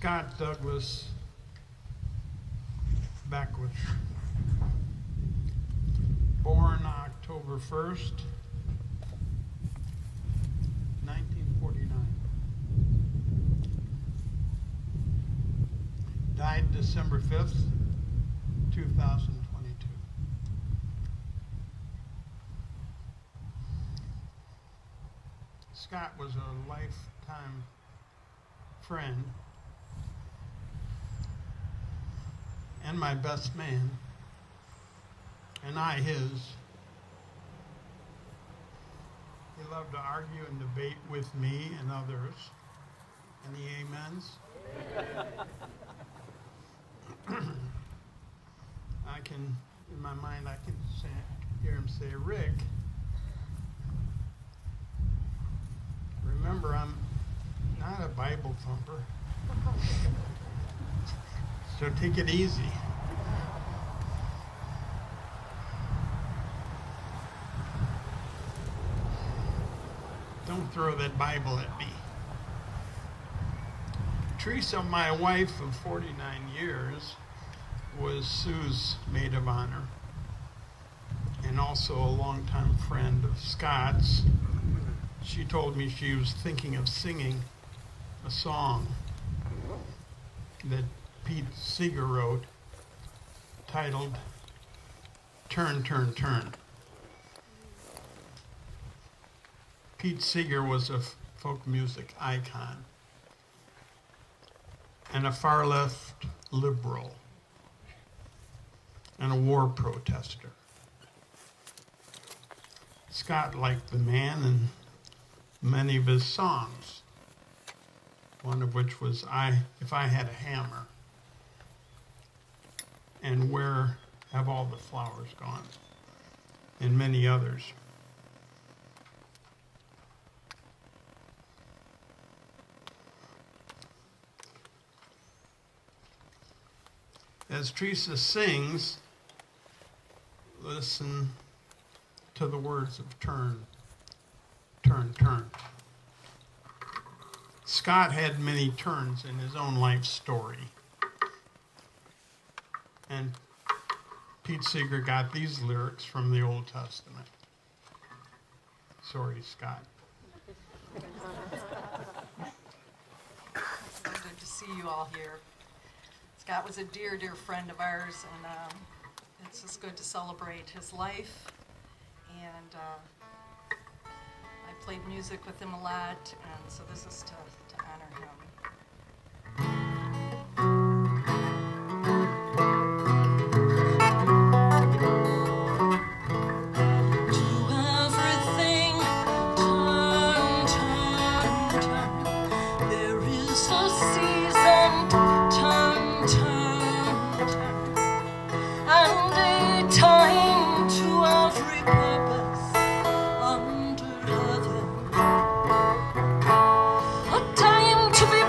Scott Douglas Beckwith, born October 1st, 1949. Died December 5th, 2022. Scott was a lifetime friend and my best man, and I his. He loved to argue and debate with me and others. Any amens? I can, in my mind, I can hear him say, Rick, remember, I'm not a Bible thumper, so take it easy. Don't throw that Bible at me. Teresa, my wife of 49 years, was Sue's maid of honor and also a longtime friend of Scott's. She told me she was thinking of singing a song that Pete Seeger wrote titled Turn, Turn, Turn. Pete Seeger was a folk music icon and a far-left liberal and a war protester. Scott liked the man and many of his songs, one of which was If I Had a Hammer, and Where Have All the Flowers Gone, and many others. As Teresa sings, listen to the words of turn, turn, turn. Scott had many turns in his own life story. And Pete Seeger got these lyrics from the Old Testament. Sorry, Scott. Good to see you all here. Scott was a dear, dear friend of ours, and it's just good to celebrate his life. And I played music with him a lot, and so this is to honor him. To be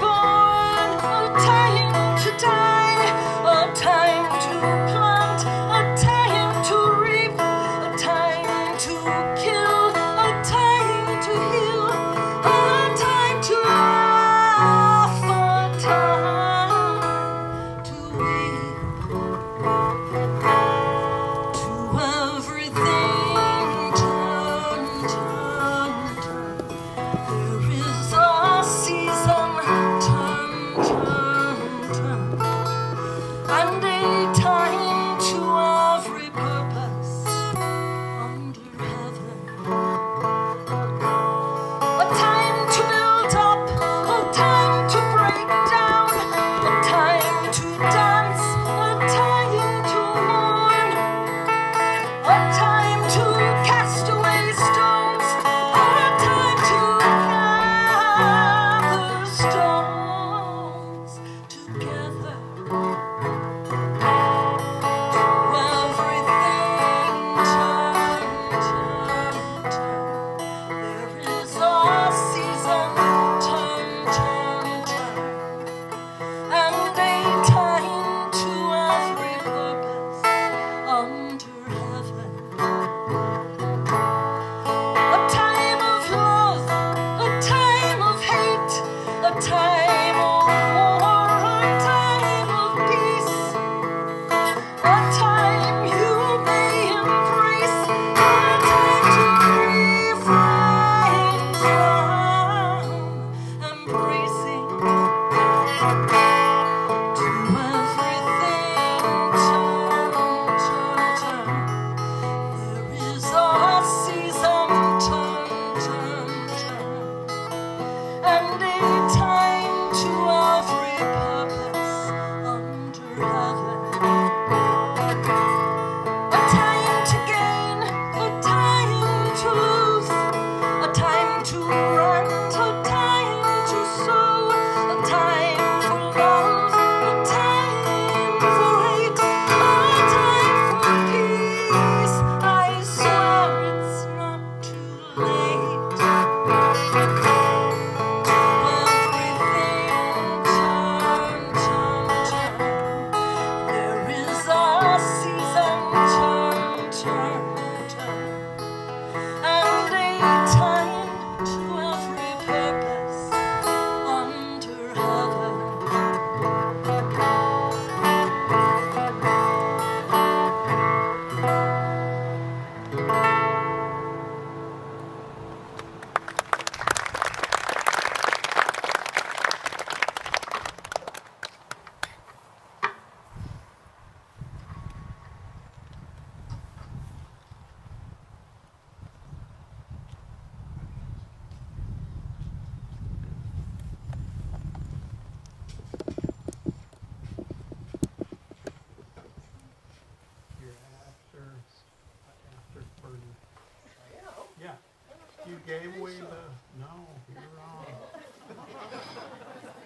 gave away the... No, you're wrong.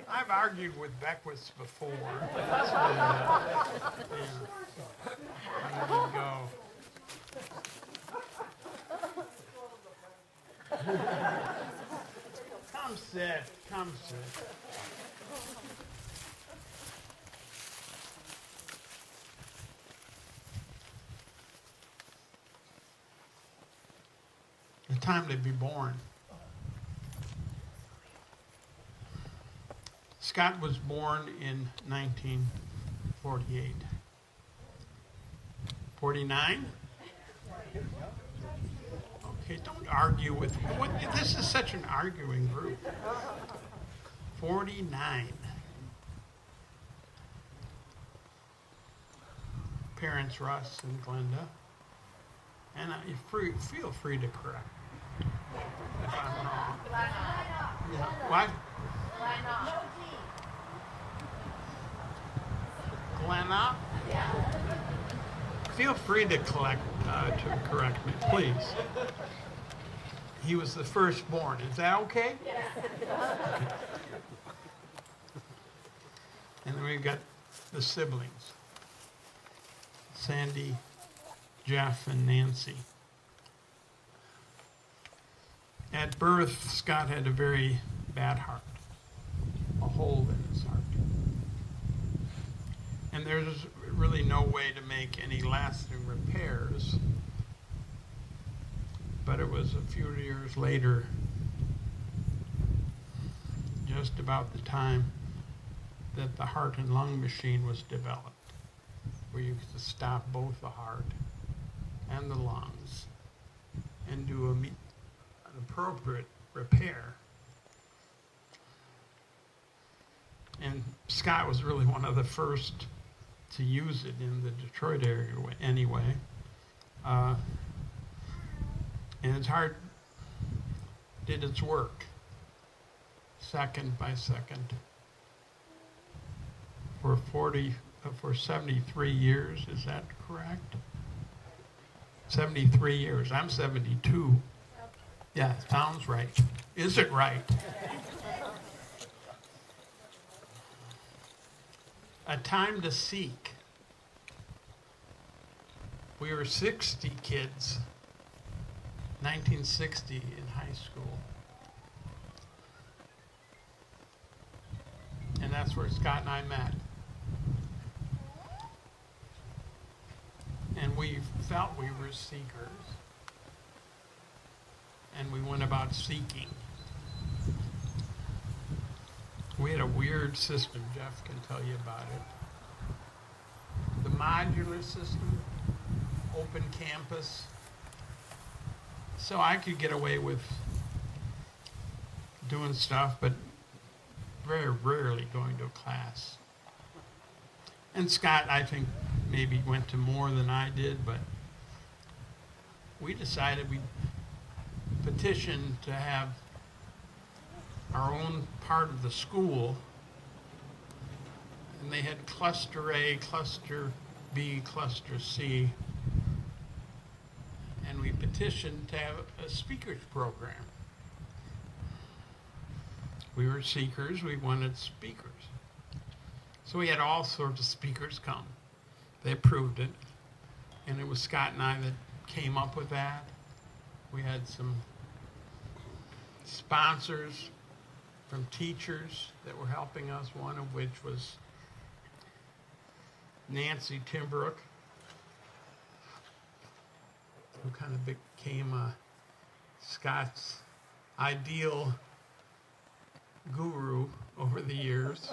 I've argued with Beckwiths before. That's what, yeah. There you go. Come sit. Come sit. The time to be born. Scott was born in 1948. 49? Okay, don't argue with me. This is such an arguing group. 49. Parents Russ and Glenda. And you feel free to correct me if I'm wrong. Yeah. What? Glenna? Feel free to correct me, please. He was the firstborn. Is that okay? Yes. And then we've got the siblings. Sandy, Jeff, and Nancy. At birth, Scott had a very bad heart, a hole in his heart. And there's really no way to make any lasting repairs. But it was a few years later, just about the time that the heart and lung machine was developed, where you could stop both the heart and the lungs and do an appropriate repair. And Scott was really one of the first to use it in the Detroit area anyway. And his heart did its work, second by second, for 73 years. Is that correct? 73 years. I'm 72. Yeah, sounds right. Is it right? A time to seek. We were 60 kids, 1960 in high school. And that's where Scott and I met. And we felt we were seekers. And we went about seeking. We had a weird system. Jeff can tell you about it. The modular system, open campus. So I could get away with doing stuff, but very rarely going to a class. And Scott, I think, maybe went to more than I did, but we decided we'd petition to have our own part of the school, and they had cluster A, cluster B, cluster C, and we petitioned to have a speakers program. We were seekers, we wanted speakers. So we had all sorts of speakers come. They approved it, and it was Scott and I that came up with that. We had some sponsors from teachers that were helping us, one of which was Nancy Timbrook, who kind of became Scott's ideal guru over the years.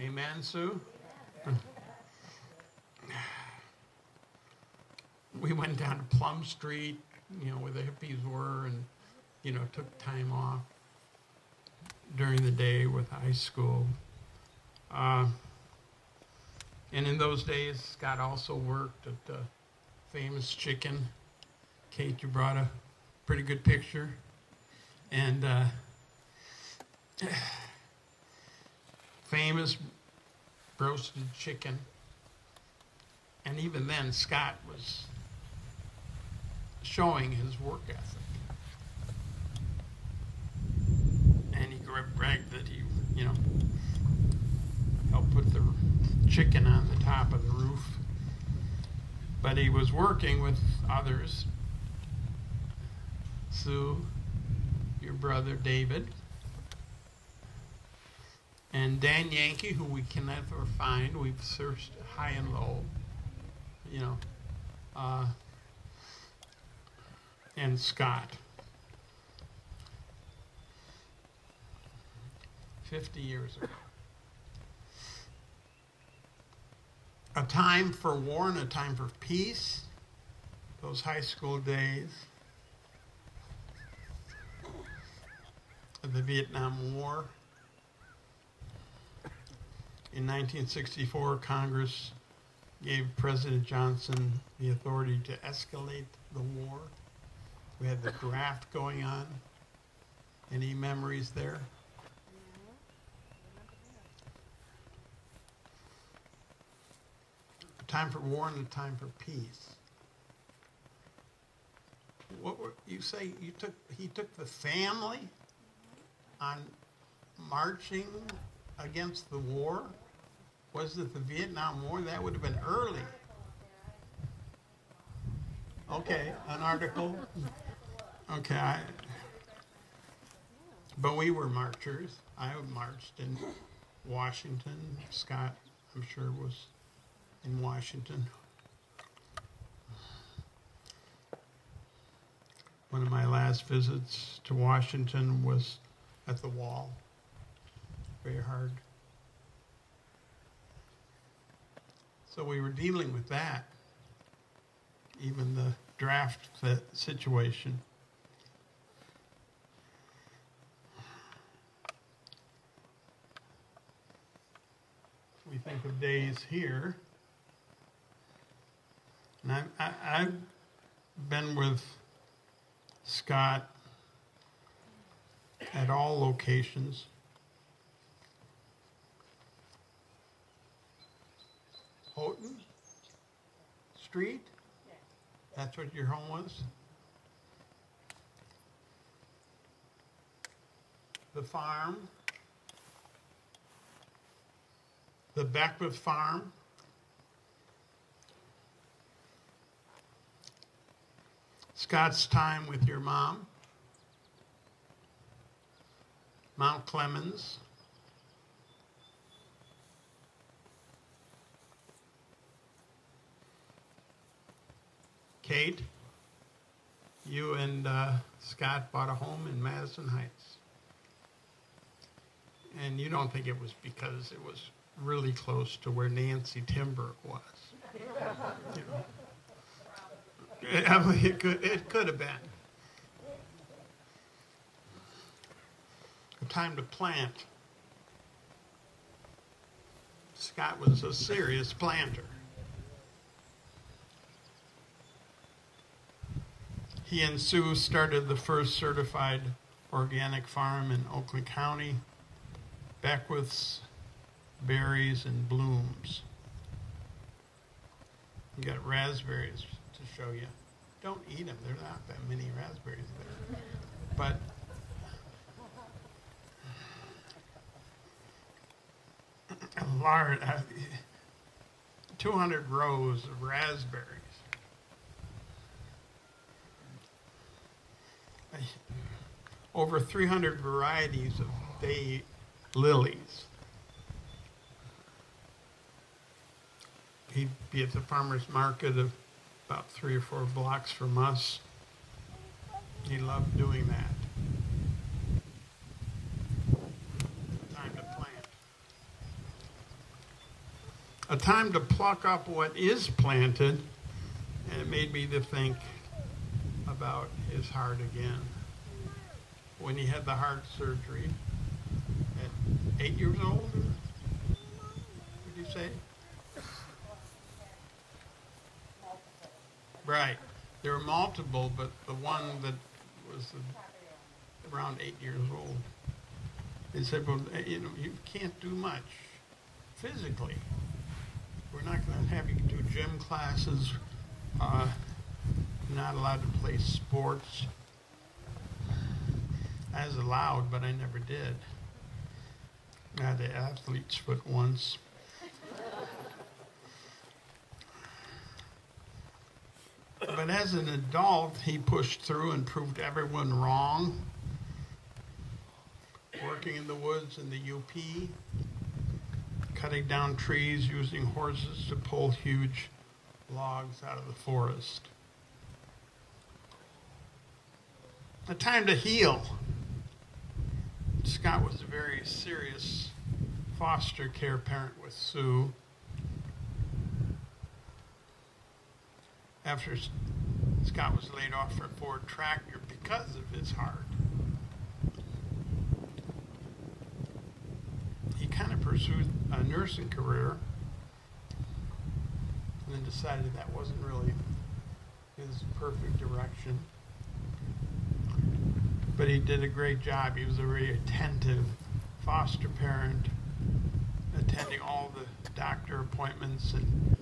Amen, Sue? We went down to Plum Street, where the hippies were, and, took time off during the day with high school. And in those days, Scott also worked at the Famous Chicken. Kate, you brought a pretty good picture. And famous roasted chicken. And even then, Scott was showing his work ethic. bragged that he, helped put the chicken on the top of the roof. But he was working with others. Sue, your brother David, and Dan Yankee, who we can never find. We've searched high and low, and Scott. 50 years ago. A time for war and a time for peace. Those high school days. Of the Vietnam War. In 1964, Congress gave President Johnson the authority to escalate the war. We had the draft going on. Any memories there? A time for war and a time for peace. What were you say? He took the family on marching against the war? Was it the Vietnam War? That would have been early. Okay, an article. Okay, but we were marchers. I marched in Washington. Scott, I'm sure, was in Washington. One of my last visits to Washington was at the wall. Very hard. So we were dealing with that, even the draft situation. We think of days here, and I've been with Scott at all locations. Houghton Street? That's what your home was? The farm? The Beckwith farm? Scott's time with your mom? Mount Clemens? Kate, you and Scott bought a home in Madison Heights. And you don't think it was because it was really close to where Nancy Timber was. It could have been. A time to plant. Scott was a serious planter. He and Sue started the first certified organic farm in Oakland County, Beckwith's Berries and Blooms. You got raspberries to show you. Don't eat them. There are not that many raspberries there. But a large, 200 rows of raspberries. Over 300 varieties of bay lilies. He'd be at the farmer's market of about 3 or 4 blocks from us. He loved doing that. Time to plant. A time to pluck up what is planted, and it made me to think about his heart again. When he had the heart surgery at 8 years old, what did you say? Right. There were multiple, but the one that was around 8 years old, they said, well, you can't do much physically. We're not going to have you do gym classes. You're not allowed to play sports. I was allowed, but I never did. I had the athlete's foot once. But as an adult, he pushed through and proved everyone wrong. Working in the woods in the UP, cutting down trees using horses to pull huge logs out of the forest. A time to heal. Scott was a very serious foster care parent with Sue. After Scott was laid off from Ford Tractor because of his heart, he kind of pursued a nursing career and then decided that wasn't really his perfect direction. But he did a great job. He was a very attentive foster parent, attending all the doctor appointments and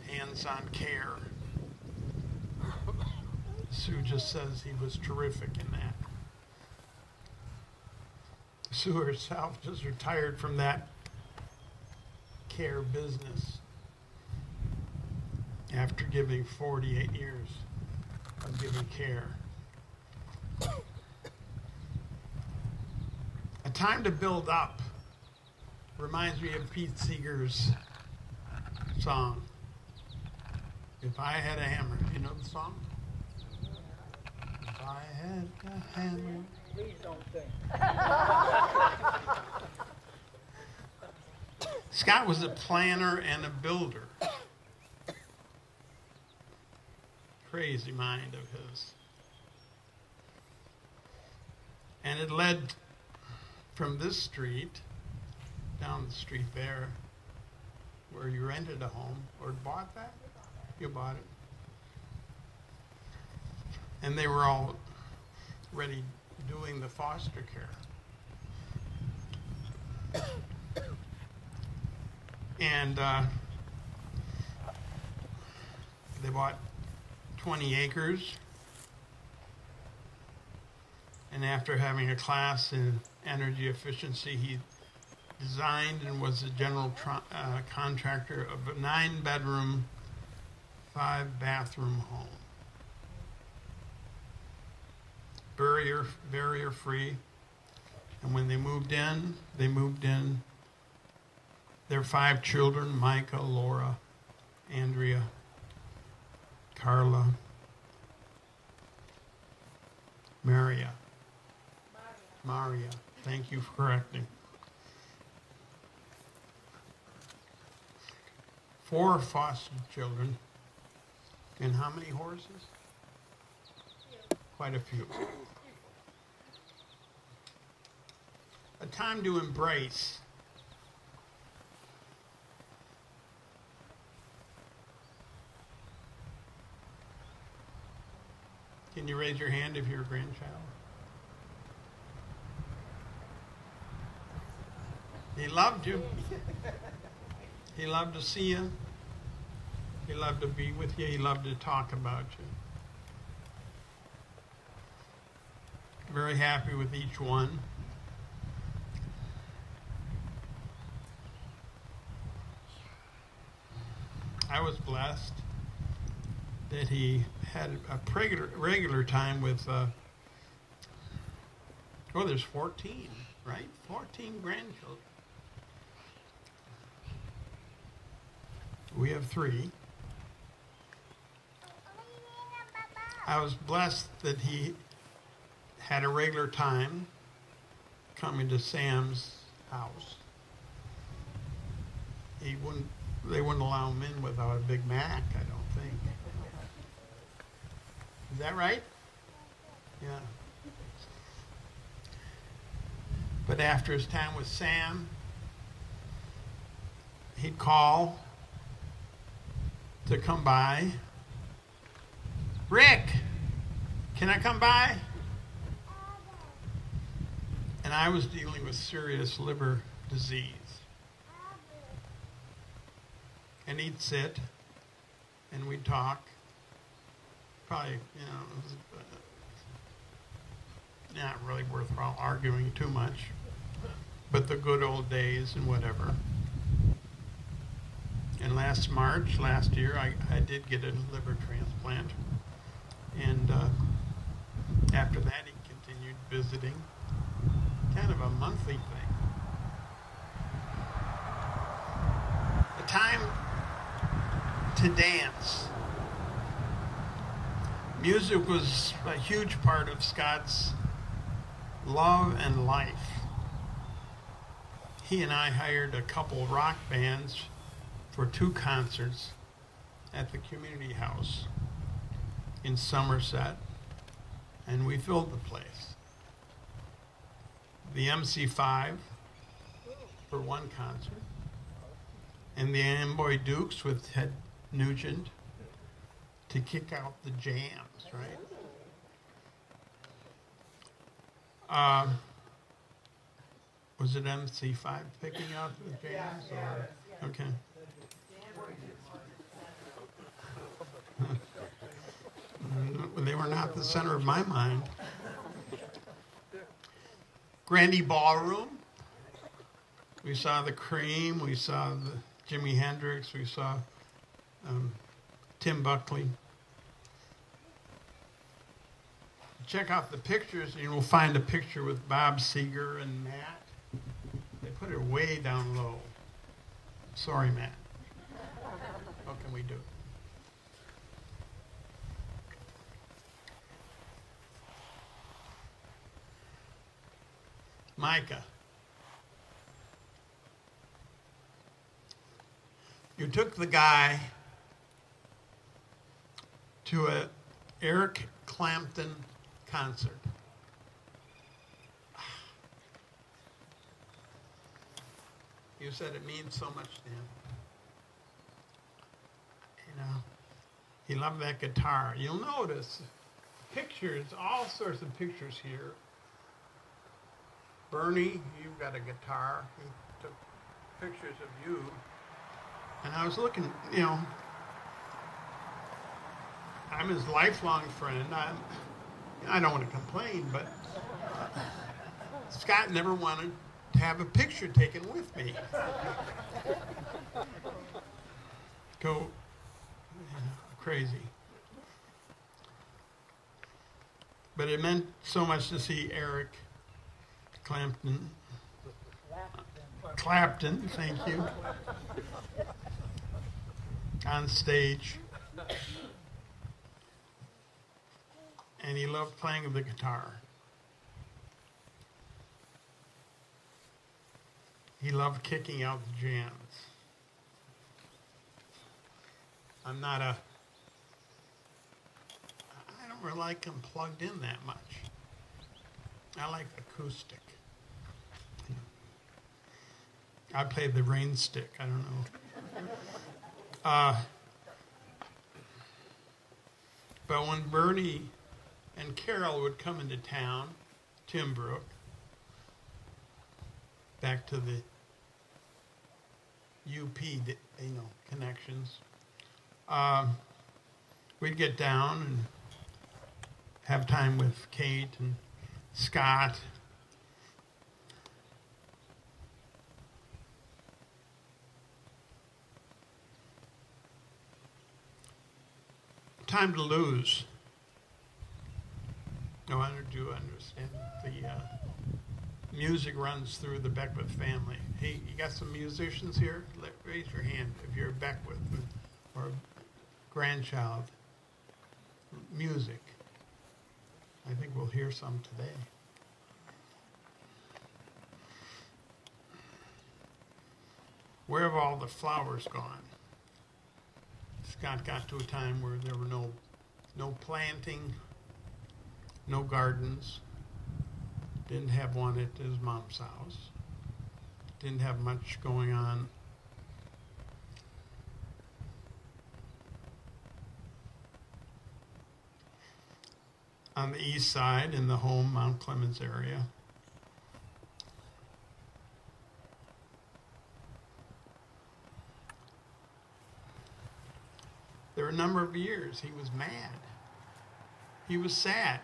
hands-on care. Sue just says he was terrific in that. Sue herself just retired from that care business after giving 48 years of giving care. A time to build up reminds me of Pete Seeger's song, If I Had a Hammer. You know the song? If I had a hammer. Please don't sing. Scott was a planner and a builder. Crazy mind of his. And it led from this street down the street there where you rented a home or bought that? You bought it. And they were all already doing the foster care. And they bought 20 acres. And after having a class in energy efficiency, he designed and was a general contractor of a 9-bedroom, 5-bathroom home. Barrier free. And when they moved in their 5 children, Micah, Laura, Andrea, Carla, Maria. Thank you for correcting. 4 foster children. And how many horses? Quite a few. A time to embrace. Can you raise your hand if you're a grandchild? He loved you. He loved to see you. He loved to be with you. He loved to talk about you. Very happy with each one. I was blessed that he had a regular time with, there's 14, right? 14 grandchildren. We have 3. I was blessed that he had a regular time coming to Sam's house. They wouldn't allow him in without a Big Mac, I don't think. Is that right? Yeah. But after his time with Sam, he'd call to come by. Rick, can I come by? And I was dealing with serious liver disease. And he'd sit and we'd talk. Probably, it was not really worthwhile arguing too much. but the good old days and whatever. And last year, I did get a liver transplant. And after that, he continued visiting, kind of a monthly thing. A time to dance. Music was a huge part of Scott's love and life. He and I hired a couple rock bands for 2 concerts at the community house in Somerset, and we filled the place. The MC5 for 1 concert, and the Amboy Dukes with Ted Nugent to kick out the jams, right? Was it MC5 picking out the jams? Or? Okay. They were not the center of my mind. Grandy Ballroom. We saw the Cream. We saw the Jimi Hendrix. We saw Tim Buckley. Check out the pictures, and you'll find a picture with Bob Seger and Matt. They put it way down low. Sorry, Matt. What can we do? Micah. You took the guy to a Eric Clapton concert. You said it means so much to him. You know, he loved that guitar. You'll notice pictures, all sorts of pictures here. Bernie, you've got a guitar. He took pictures of you. And I was looking, you know, I'm his lifelong friend. I don't want to complain, but Scott never wanted to have a picture taken with me. Go crazy. But it meant so much to see Eric Clapton, thank you, on stage. And he loved playing the guitar. He loved kicking out the jams. I don't really like them plugged in that much. I like acoustic. I play the rain stick, I don't know. But when Bernie and Carol would come into town, Timbrook, back to the UP, connections, we'd get down and have time with Kate and Scott. Time to lose. No, I do understand the music runs through the Beckwith family. Hey, you got some musicians here? Raise your hand if you're a Beckwith or a grandchild. Music. I think we'll hear some today. Where have all the flowers gone? Scott got to a time where there were no planting, no gardens. Didn't have one at his mom's house. Didn't have much going on. On the east side, in the home, Mount Clemens area. There were a number of years he was mad. He was sad.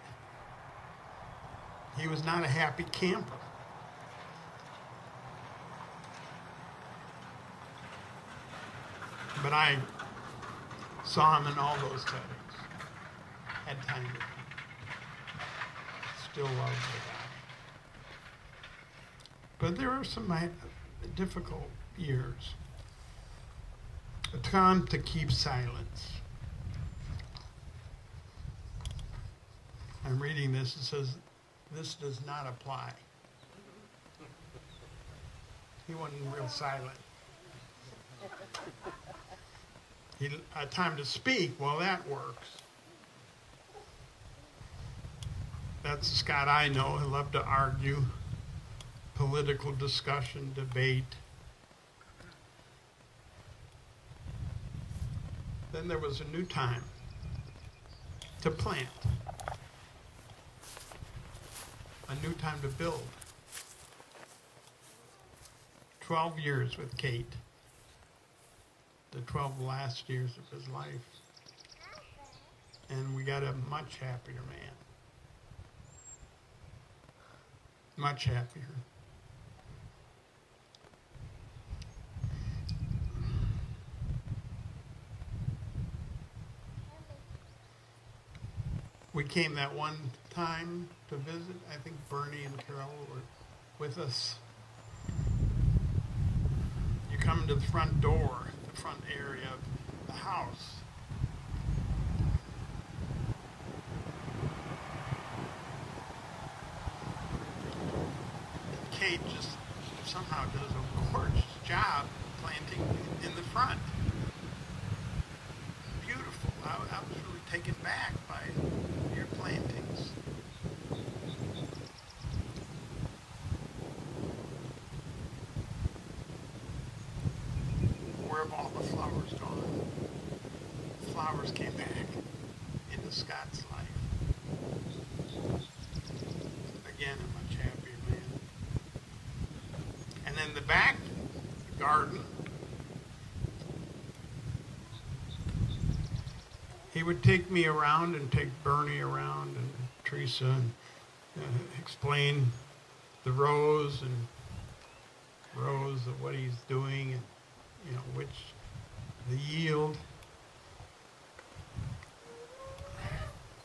He was not a happy camper. But I saw him in all those settings. Had time with him. Still love the guy. But there were some difficult years. A time to keep silence. I'm reading this. It says, this does not apply. He wasn't real silent. A time to speak, well, that works. That's the Scott I know. He loved to argue, political discussion, debate. Then there was a new time to plant, a new time to build. 12 years with Kate, the 12 last years of his life, and we got a much happier man. Much happier. We came that one time to visit. I think Bernie and Carol were with us. You come to the front door, the front area of the house. Kate just somehow does a gorgeous job planting in the front. Beautiful. I was really taken back by your plantings. Where have all the flowers gone? Flowers came back into Scott's life. Again, a much happier man. And then the back garden, he would take me around and take Bernie around and Teresa and explain the rows of what he's doing and, the yield.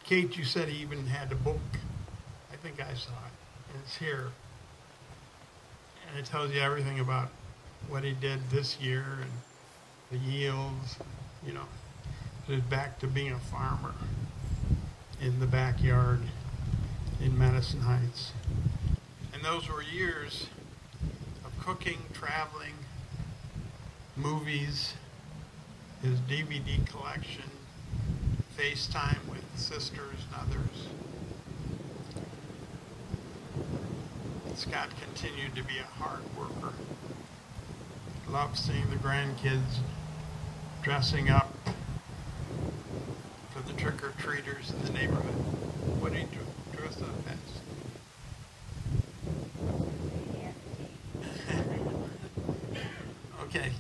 Kate, you said he even had a book. I think I saw it. And it's here. And it tells you everything about what he did this year and the yields, He's back to being a farmer in the backyard in Madison Heights. And those were years of cooking, traveling, movies, his DVD collection, FaceTime with sisters and others. Scott continued to be a hard worker. Loved seeing the grandkids dressing up for the trick-or-treaters in the neighborhood. What did he dress up as? Okay.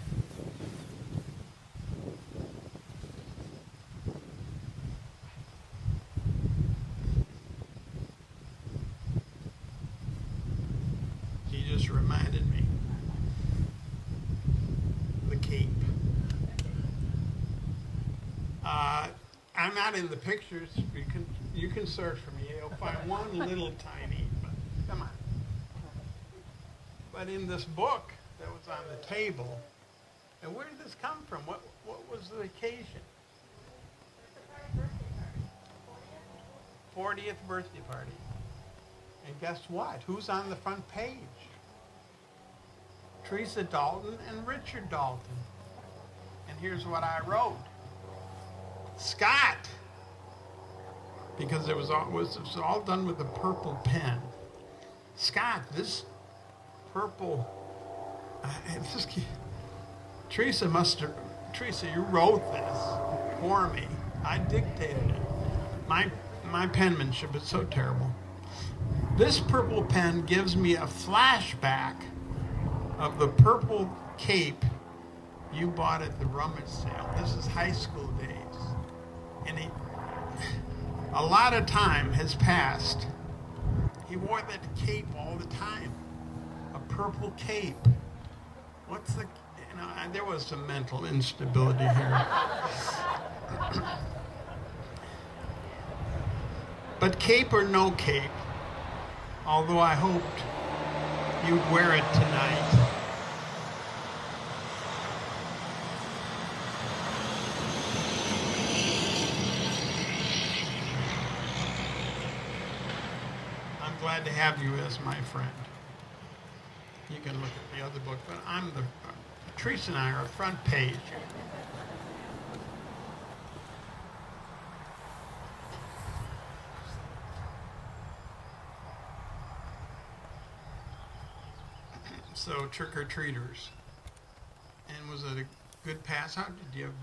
He just reminded me. The cape. I'm not in the pictures. You can search for me. You'll find one little tiny, but come on. But in this book that was on the table, and where did this come from? What was the occasion? 40th birthday party. And guess what? Who's on the front page? Teresa Dalton and Richard Dalton. And here's what I wrote. Scott, because it was all done with a purple pen. Scott, this purple, Teresa, you wrote this for me. I dictated it. My penmanship is so terrible. This purple pen gives me a flashback of the purple cape you bought at the rummage sale. This is high school days. And a lot of time has passed. He wore that cape all the time. A purple cape. there was some mental instability here. But cape or no cape, although I hoped you'd wear it tonight, I'm glad to have you as my friend. You can look at the other book, but Teresa and I are front page. So trick-or-treaters. And was it a good pass out? Did you have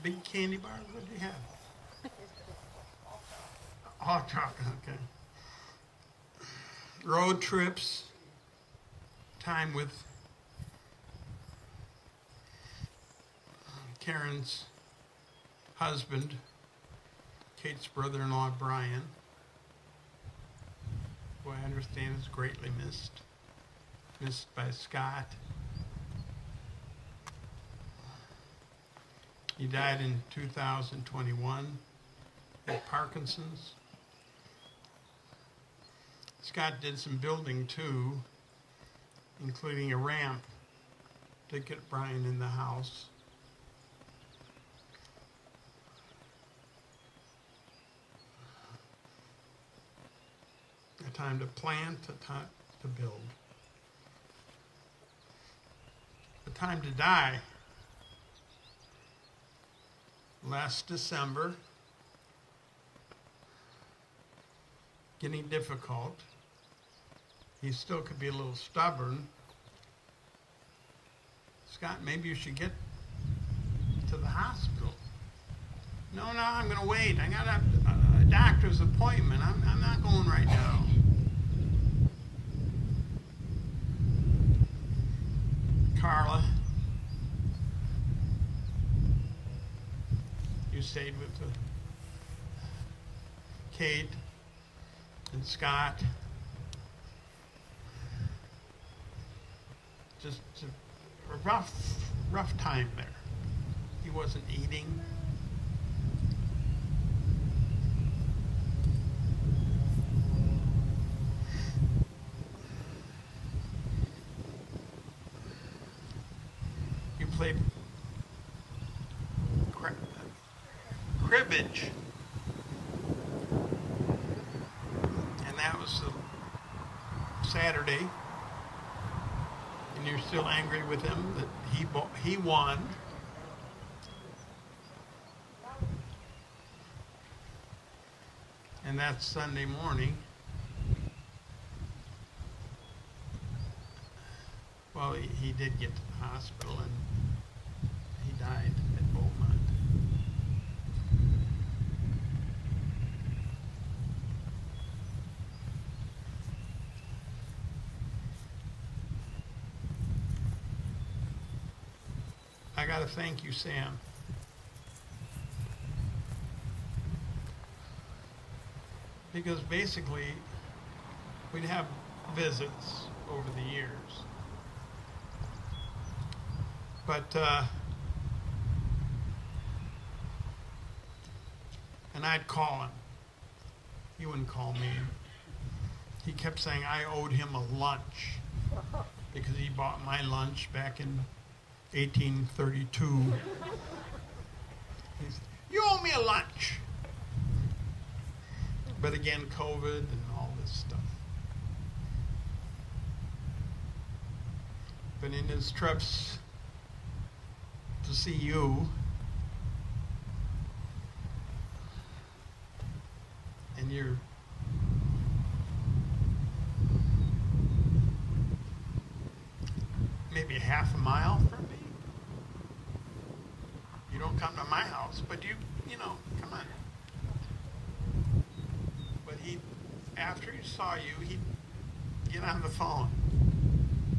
big candy bars? What did you have? Hot chocolate, okay. Road trips, time with Karen's husband, Kate's brother-in-law, Brian, who I understand is greatly missed by Scott. He died in 2021 of Parkinson's. Scott did some building too, including a ramp to get Brian in the house. A time to plant, a time to build. A time to die. Last December, getting difficult. He still could be a little stubborn. Scott, maybe you should get to the hospital. No, I'm going to wait. I got a doctor's appointment. I'm not going right now. Carla, you stayed with Kate and Scott. Just a rough time there. He wasn't eating. You played cribbage. And that was Saturday. And you're still angry with him that he won. And that's Sunday morning. Well, he did get to the hospital and he died at Beaumont. I got to thank you, Sam. Because basically, we'd have visits over the years. But, and I'd call him. He wouldn't call me. He kept saying I owed him a lunch because he bought my lunch back in 1832. He said, you owe me a lunch. But again, COVID and all this stuff. But in his trips to see you, and you're maybe a half a mile from me. You don't come to my house, but you know, come on. But after he saw you, he'd get on the phone.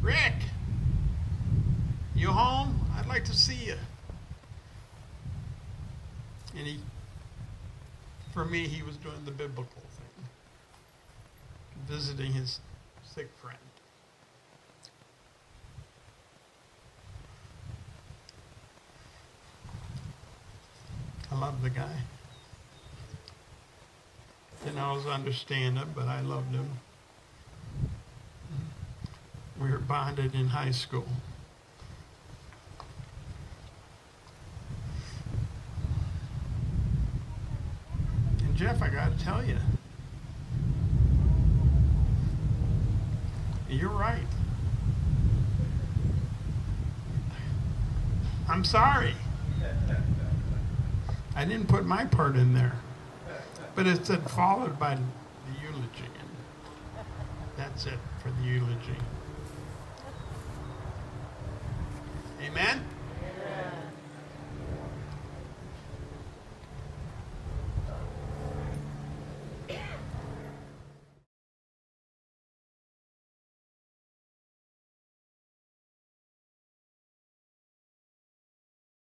Rick, you home? I'd like to see you. And for me, he was doing the biblical thing, visiting his sick friend. I love the guy. Didn't always understand him, but I loved him. We were bonded in high school. And Jeff, I got to tell you, you're right. I'm sorry. I didn't put my part in there. But it said followed by the eulogy. And that's it for the eulogy. Amen?